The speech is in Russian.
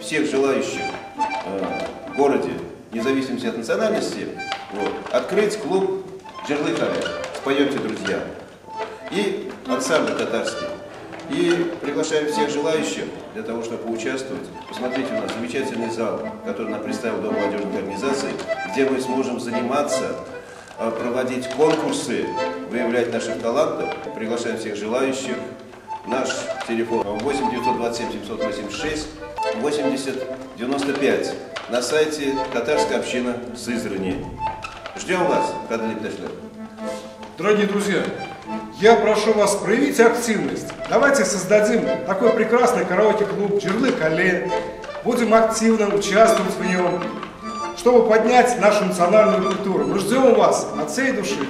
всех желающих в городе, вне зависимости от национальности, открыть клуб «Жырлы Кале». Споемте, друзья. И ансамбль татарский. И приглашаем всех желающих для того, чтобы поучаствовать. Посмотрите, у нас замечательный зал, который нам представил Дом молодежных организаций, где мы сможем заниматься, проводить конкурсы, выявлять наших талантов. Приглашаем всех желающих. Наш телефон 8 927 786 80 95. На сайте «Татарская община Сызрани». Ждем вас, Кадыр Ибташлар. Дорогие друзья, я прошу вас проявить активность. Давайте создадим такой прекрасный караоке-клуб «Жырлы Кале». Будем активно участвовать в нем, чтобы поднять нашу национальную культуру. Мы ждем вас от всей души.